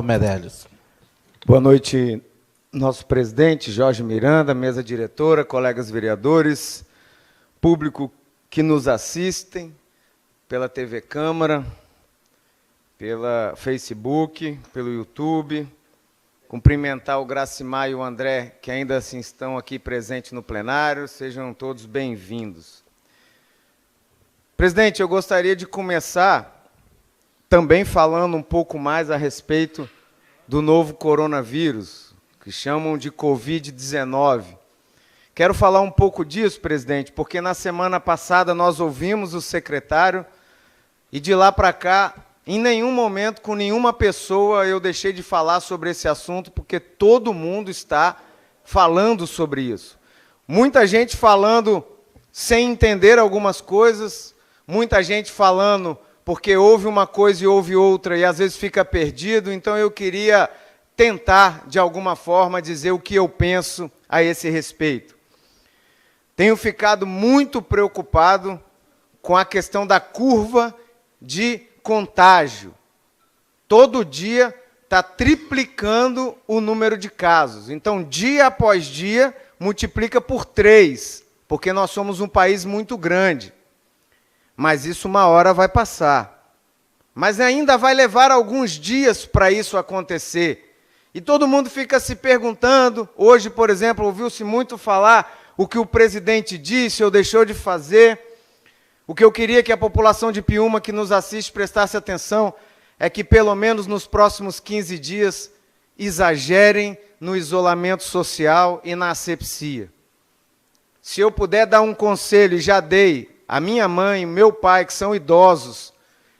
Meirelles. Boa noite, nosso presidente Jorge Miranda, mesa diretora, colegas vereadores, público que nos assistem pela TV Câmara, pela Facebook, pelo YouTube. Cumprimentar o Gracimar e o André, que ainda assim estão aqui presentes no plenário. Sejam todos bem-vindos. Presidente, eu gostaria de começar também falando um pouco mais a respeito do novo coronavírus, que chamam de Covid-19. Quero falar um pouco disso, presidente, porque na semana passada nós ouvimos o secretário e de lá para cá, em nenhum momento, com nenhuma pessoa, eu deixei de falar sobre esse assunto, porque todo mundo está falando sobre isso. Muita gente falando sem entender algumas coisas, muita gente falando porque houve uma coisa e houve outra, e às vezes fica perdido. Então eu queria tentar, de alguma forma, dizer o que eu penso a esse respeito. Tenho ficado muito preocupado com a questão da curva de contágio. Todo dia está triplicando o número de casos. Então, dia após dia, multiplica por 3, porque nós somos um país muito grande. Mas isso uma hora vai passar. Mas ainda vai levar alguns dias para isso acontecer. E todo mundo fica se perguntando, hoje, por exemplo, ouviu-se muito falar o que o presidente disse ou deixou de fazer. O que eu queria que a população de Piúma que nos assiste prestasse atenção é que, pelo menos nos próximos 15 dias, exagerem no isolamento social e na asepsia. Se eu puder dar um conselho, e já dei, a minha mãe e meu pai, que são idosos,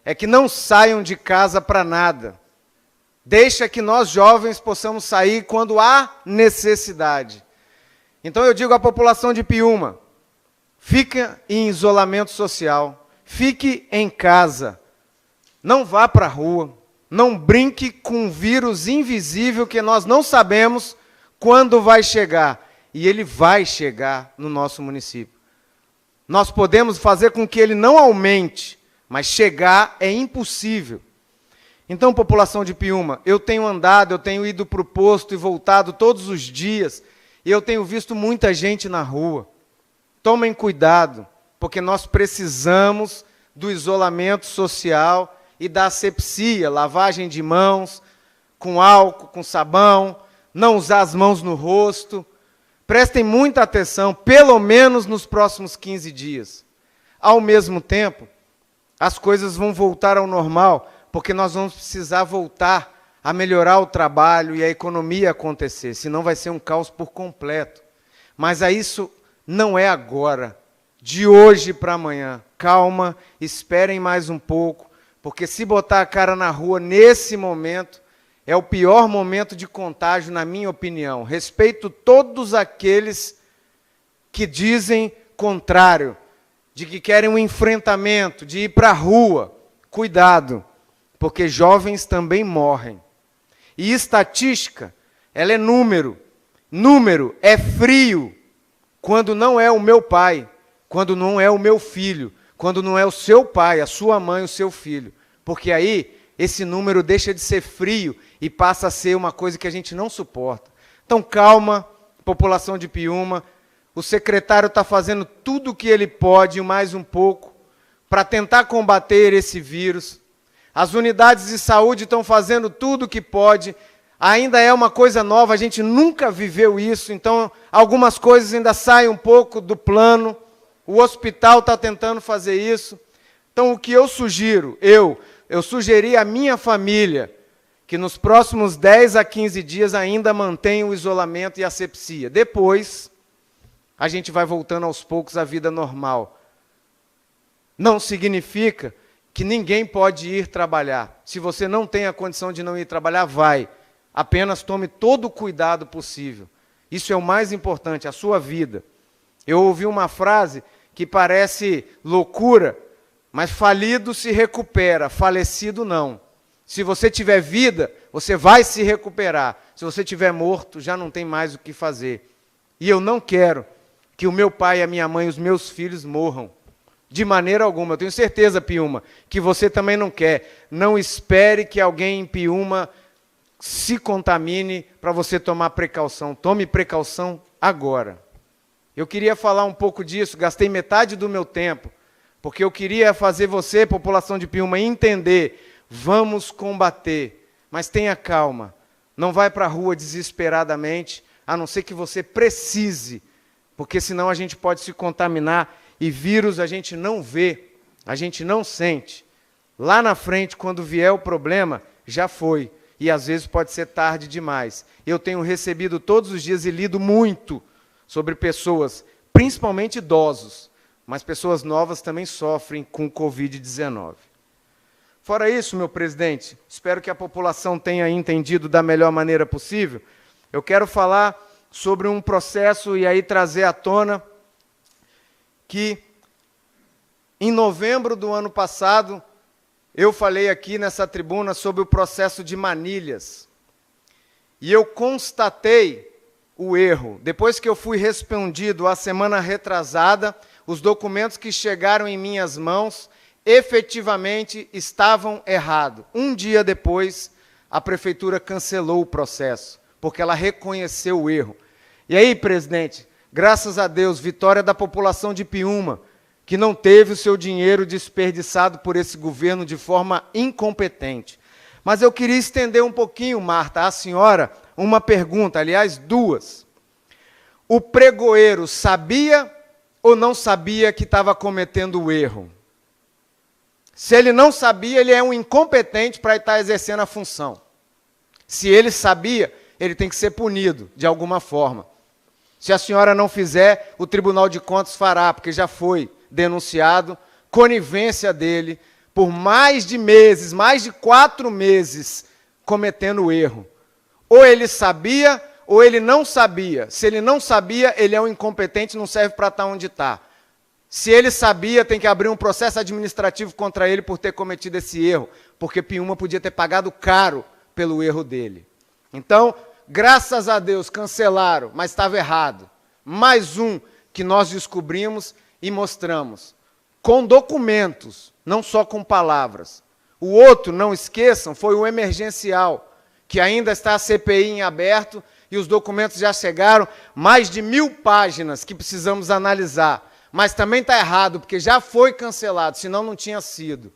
é que não saiam de casa para nada. Deixa que nós, jovens, possamos sair quando há necessidade. Então eu digo à população de Piúma, fica em isolamento social, fique em casa, não vá para a rua, não brinque com um vírus invisível que nós não sabemos quando vai chegar. E ele vai chegar no nosso município. Nós podemos fazer com que ele não aumente, mas chegar é impossível. Então, população de Piúma, eu tenho andado, eu tenho ido para o posto e voltado todos os dias, e eu tenho visto muita gente na rua. Tomem cuidado, porque nós precisamos do isolamento social e da asepsia, lavagem de mãos, com álcool, com sabão, não usar as mãos no rosto. Prestem muita atenção, pelo menos nos próximos 15 dias. Ao mesmo tempo, as coisas vão voltar ao normal, porque nós vamos precisar voltar a melhorar o trabalho e a economia acontecer, senão vai ser um caos por completo. Mas a isso não é agora, de hoje para amanhã. Calma, esperem mais um pouco, porque se botar a cara na rua nesse momento, é o pior momento de contágio, na minha opinião. Respeito todos aqueles que dizem contrário, de que querem um enfrentamento, de ir para a rua. Cuidado, porque jovens também morrem. E estatística, ela é número. Número é frio quando não é o meu pai, quando não é o meu filho, quando não é o seu pai, a sua mãe, o seu filho. Porque aí esse número deixa de ser frio e passa a ser uma coisa que a gente não suporta. Então, calma, população de Piúma. O secretário está fazendo tudo o que ele pode, e mais um pouco, para tentar combater esse vírus. As unidades de saúde estão fazendo tudo o que pode. Ainda é uma coisa nova, a gente nunca viveu isso, então algumas coisas ainda saem um pouco do plano. O hospital está tentando fazer isso. Então, o que eu sugiro, eu sugeri à minha família que nos próximos 10 a 15 dias ainda mantenha o isolamento e a asepsia. Depois, a gente vai voltando aos poucos à vida normal. Não significa que ninguém pode ir trabalhar. Se você não tem a condição de não ir trabalhar, vai. Apenas tome todo o cuidado possível. Isso é o mais importante, a sua vida. Eu ouvi uma frase que parece loucura, mas falido se recupera, falecido não. Se você tiver vida, você vai se recuperar. Se você tiver morto, já não tem mais o que fazer. E eu não quero que o meu pai, a minha mãe, os meus filhos morram. De maneira alguma. Eu tenho certeza, Piúma, que você também não quer. Não espere que alguém em Piúma se contamine, para você tomar precaução. Tome precaução agora. Eu queria falar um pouco disso, gastei metade do meu tempo, porque eu queria fazer você, população de Piúma, entender, vamos combater, mas tenha calma, não vai para a rua desesperadamente, a não ser que você precise, porque senão a gente pode se contaminar, e vírus a gente não vê, a gente não sente. Lá na frente, quando vier o problema, já foi, e às vezes pode ser tarde demais. Eu tenho recebido todos os dias e lido muito sobre pessoas, principalmente idosos, mas pessoas novas também sofrem com o Covid-19. Fora isso, meu presidente, espero que a população tenha entendido da melhor maneira possível. Eu quero falar sobre um processo e aí trazer à tona que, em novembro do ano passado, eu falei aqui nessa tribuna sobre o processo de Manilhas. E eu constatei o erro. Depois que eu fui respondido a semana retrasada, os documentos que chegaram em minhas mãos efetivamente estavam errados. Um dia depois, a prefeitura cancelou o processo, porque ela reconheceu o erro. E aí, presidente, graças a Deus, vitória da população de Piúma, que não teve o seu dinheiro desperdiçado por esse governo de forma incompetente. Mas eu queria estender um pouquinho, Marta, à senhora, uma pergunta, aliás, duas. O pregoeiro sabia ou não sabia que estava cometendo o erro? Se ele não sabia, ele é um incompetente para estar exercendo a função. Se ele sabia, ele tem que ser punido, de alguma forma. Se a senhora não fizer, o Tribunal de Contas fará, porque já foi denunciado, conivência dele, por mais de meses, mais de 4 meses, cometendo o erro. Ou ele sabia, ou ele não sabia. Se ele não sabia, ele é um incompetente, não serve para estar onde está. Se ele sabia, tem que abrir um processo administrativo contra ele por ter cometido esse erro, porque Piúma podia ter pagado caro pelo erro dele. Então, graças a Deus, cancelaram, mas estava errado. Mais um que nós descobrimos e mostramos, com documentos, não só com palavras. O outro, não esqueçam, foi o emergencial, que ainda está a CPI em aberto, e os documentos já chegaram, mais de 1000 páginas que precisamos analisar. Mas também está errado, porque já foi cancelado, senão não tinha sido.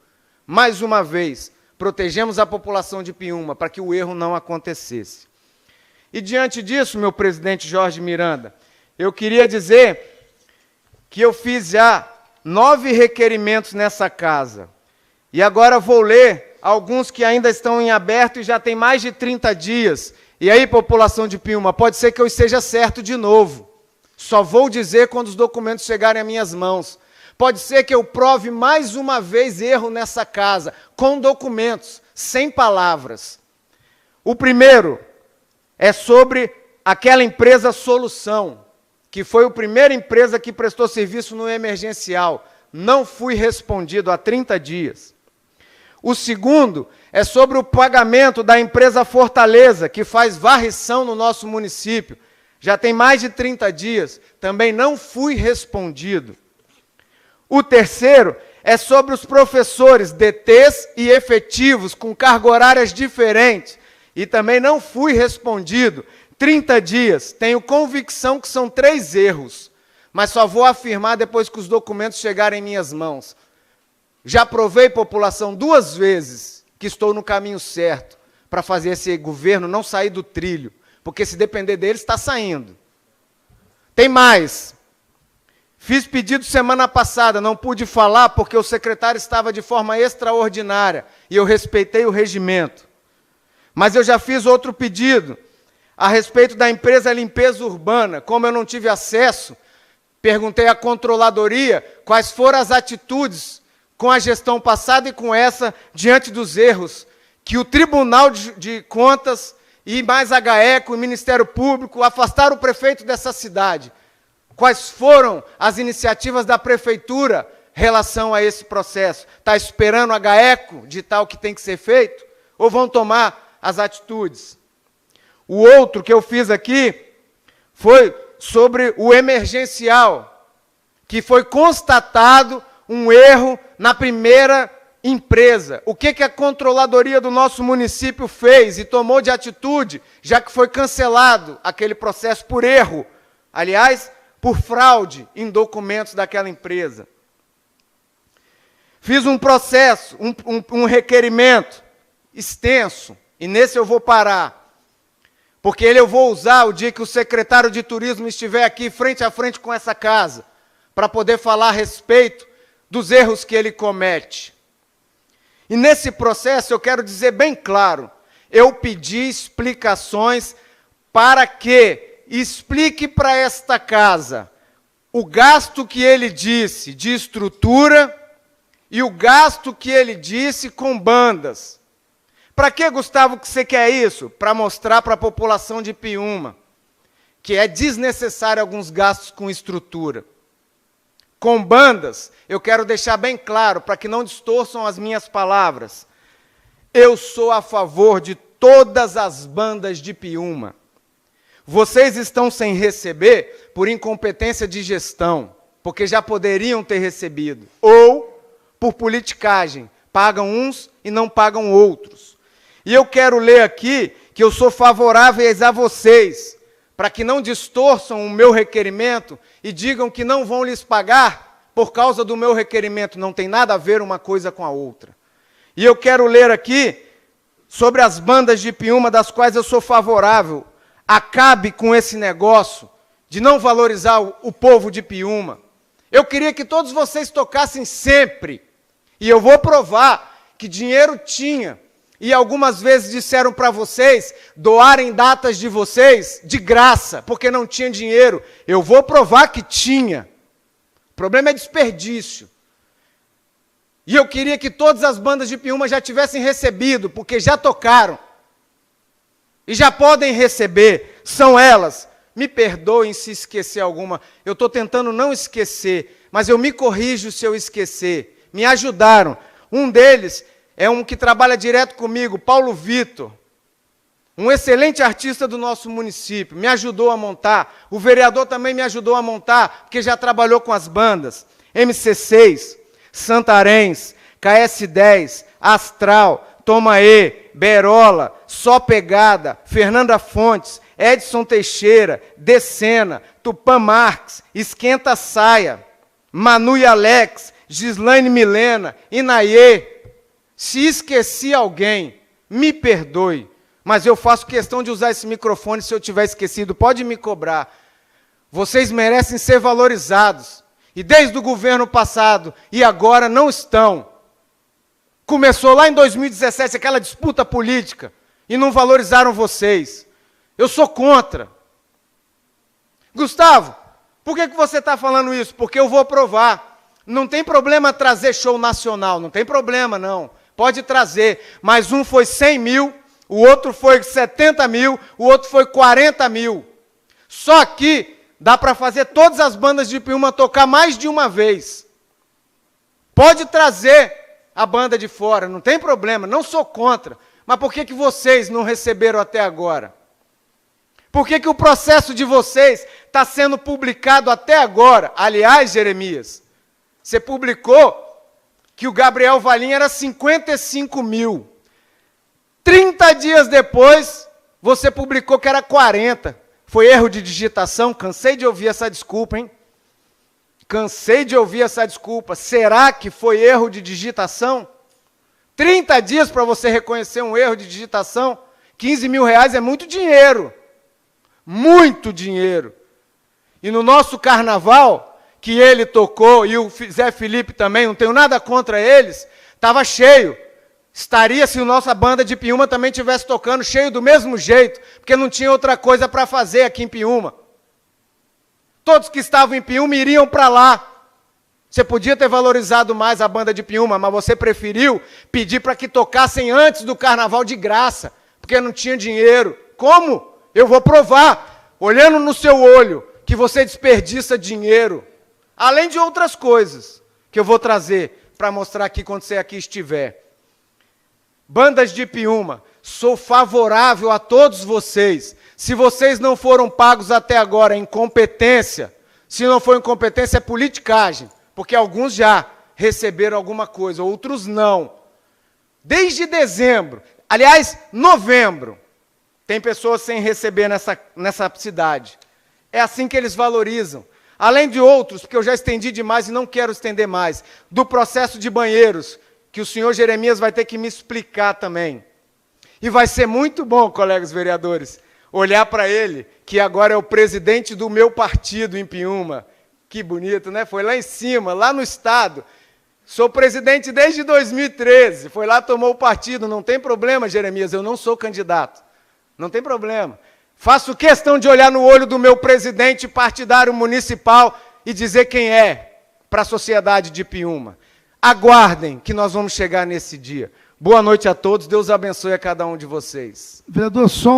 Mais uma vez, protegemos a população de Piúma para que o erro não acontecesse. E diante disso, meu presidente Jorge Miranda, eu queria dizer que eu fiz já 9 requerimentos nessa casa. E agora vou ler alguns que ainda estão em aberto e já tem mais de 30 dias. E aí, população de Piúma, pode ser que eu esteja certo de novo. Só vou dizer quando os documentos chegarem às minhas mãos. Pode ser que eu prove mais uma vez erro nessa casa, com documentos, sem palavras. O primeiro é sobre aquela empresa Solução, que foi a primeira empresa que prestou serviço no emergencial. Não fui respondido há 30 dias. O segundo é sobre o pagamento da empresa Fortaleza, que faz varrição no nosso município. Já tem mais de 30 dias, também não fui respondido. O terceiro é sobre os professores DTs e efetivos com carga horárias diferentes, e também não fui respondido. 30 dias, tenho convicção que são 3 erros, mas só vou afirmar depois que os documentos chegarem em minhas mãos. Já provei, população, 2 vezes que estou no caminho certo para fazer esse governo não sair do trilho. Porque se depender deles, está saindo. Tem mais. Fiz pedido semana passada, não pude falar porque o secretário estava de forma extraordinária e eu respeitei o regimento. Mas eu já fiz outro pedido a respeito da empresa Limpeza Urbana. Como eu não tive acesso, perguntei à controladoria quais foram as atitudes com a gestão passada e com essa diante dos erros que o Tribunal de Contas e mais a GAECO, o Ministério Público, afastaram o prefeito dessa cidade. Quais foram as iniciativas da prefeitura em relação a esse processo? Está esperando a GAECO ditar o que tem que ser feito? Ou vão tomar as atitudes? O outro que eu fiz aqui foi sobre o emergencial, que foi constatado um erro na primeira empresa. O que a controladoria do nosso município fez e tomou de atitude, já que foi cancelado aquele processo por erro, aliás, por fraude em documentos daquela empresa. Fiz um processo, um requerimento extenso, e nesse eu vou parar, porque eu vou usar o dia que o secretário de turismo estiver aqui frente a frente com essa casa, para poder falar a respeito dos erros que ele comete. E nesse processo eu quero dizer bem claro, eu pedi explicações para que explique para esta casa o gasto que ele disse de estrutura e o gasto que ele disse com bandas. Para que, Gustavo, que você quer isso? Para mostrar para a população de Piúma que é desnecessário alguns gastos com estrutura. Com bandas, eu quero deixar bem claro, para que não distorçam as minhas palavras, eu sou a favor de todas as bandas de Piúma. Vocês estão sem receber por incompetência de gestão, porque já poderiam ter recebido, ou por politicagem, pagam uns e não pagam outros. E eu quero ler aqui que eu sou favorável a vocês, para que não distorçam o meu requerimento e digam que não vão lhes pagar por causa do meu requerimento. Não tem nada a ver uma coisa com a outra. E eu quero ler aqui sobre as bandas de Piúma, das quais eu sou favorável. Acabe com esse negócio de não valorizar o povo de Piúma. Eu queria que todos vocês tocassem sempre. E eu vou provar que dinheiro tinha. E algumas vezes disseram para vocês doarem datas de vocês de graça, porque não tinha dinheiro. Eu vou provar que tinha. O problema é desperdício. E eu queria que todas as bandas de Piúma já tivessem recebido, porque já tocaram. E já podem receber. São elas. Me perdoem se esquecer alguma. Eu estou tentando não esquecer, mas eu me corrijo se eu esquecer. Me ajudaram. Um deles é um que trabalha direto comigo, Paulo Vitor, um excelente artista do nosso município, me ajudou a montar. O vereador também me ajudou a montar, porque já trabalhou com as bandas MC6, Santarém, KS10, Astral, Tomaê, Berola, Só Pegada, Fernanda Fontes, Edson Teixeira, Decena, Tupã Marques, Esquenta Saia, Manu e Alex, Gislaine Milena, Inaiê. Se esqueci alguém, me perdoe, mas eu faço questão de usar esse microfone se eu tiver esquecido, pode me cobrar. Vocês merecem ser valorizados, e desde o governo passado e agora não estão. Começou lá em 2017 aquela disputa política, e não valorizaram vocês. Eu sou contra. Gustavo, por que você está falando isso? Porque eu vou provar. Não tem problema trazer show nacional, não tem problema não. Pode trazer, mas um foi 100 mil, o outro foi 70 mil, o outro foi 40 mil. Só que dá para fazer todas as bandas de Piúma tocar mais de uma vez. Pode trazer a banda de fora, não tem problema, não sou contra. Mas por que vocês não receberam até agora? Por que o processo de vocês está sendo publicado até agora? Aliás, Jeremias, você publicou que o Gabriel Valim era 55 mil. 30 dias depois, você publicou que era 40. Foi erro de digitação? Cansei de ouvir essa desculpa, hein? Cansei de ouvir essa desculpa. Será que foi erro de digitação? 30 dias para você reconhecer um erro de digitação? 15 mil reais é muito dinheiro. Muito dinheiro. E no nosso carnaval, que ele tocou, e o Zé Felipe também, não tenho nada contra eles, estava cheio. Estaria se a nossa banda de Piúma também estivesse tocando cheio do mesmo jeito, porque não tinha outra coisa para fazer aqui em Piúma. Todos que estavam em Piúma iriam para lá. Você podia ter valorizado mais a banda de Piúma, mas você preferiu pedir para que tocassem antes do carnaval de graça, porque não tinha dinheiro. Como? Eu vou provar, olhando no seu olho, que você desperdiça dinheiro. Além de outras coisas que eu vou trazer para mostrar aqui quando você aqui estiver. Bandas de Piúma, sou favorável a todos vocês. Se vocês não foram pagos até agora em incompetência, se não for incompetência é politicagem, porque alguns já receberam alguma coisa, outros não. Desde dezembro, aliás, novembro, tem pessoas sem receber nessa cidade. É assim que eles valorizam. Além de outros, porque eu já estendi demais e não quero estender mais, do processo de banheiros, que o senhor Jeremias vai ter que me explicar também. E vai ser muito bom, colegas vereadores, olhar para ele, que agora é o presidente do meu partido em Piúma. Que bonito, né? Foi lá em cima, lá no estado. Sou presidente desde 2013. Foi lá, tomou o partido. Não tem problema, Jeremias, eu não sou candidato. Não tem problema. Faço questão de olhar no olho do meu presidente partidário municipal e dizer quem é para a sociedade de Piúma. Aguardem que nós vamos chegar nesse dia. Boa noite a todos, Deus abençoe a cada um de vocês. Vereador, só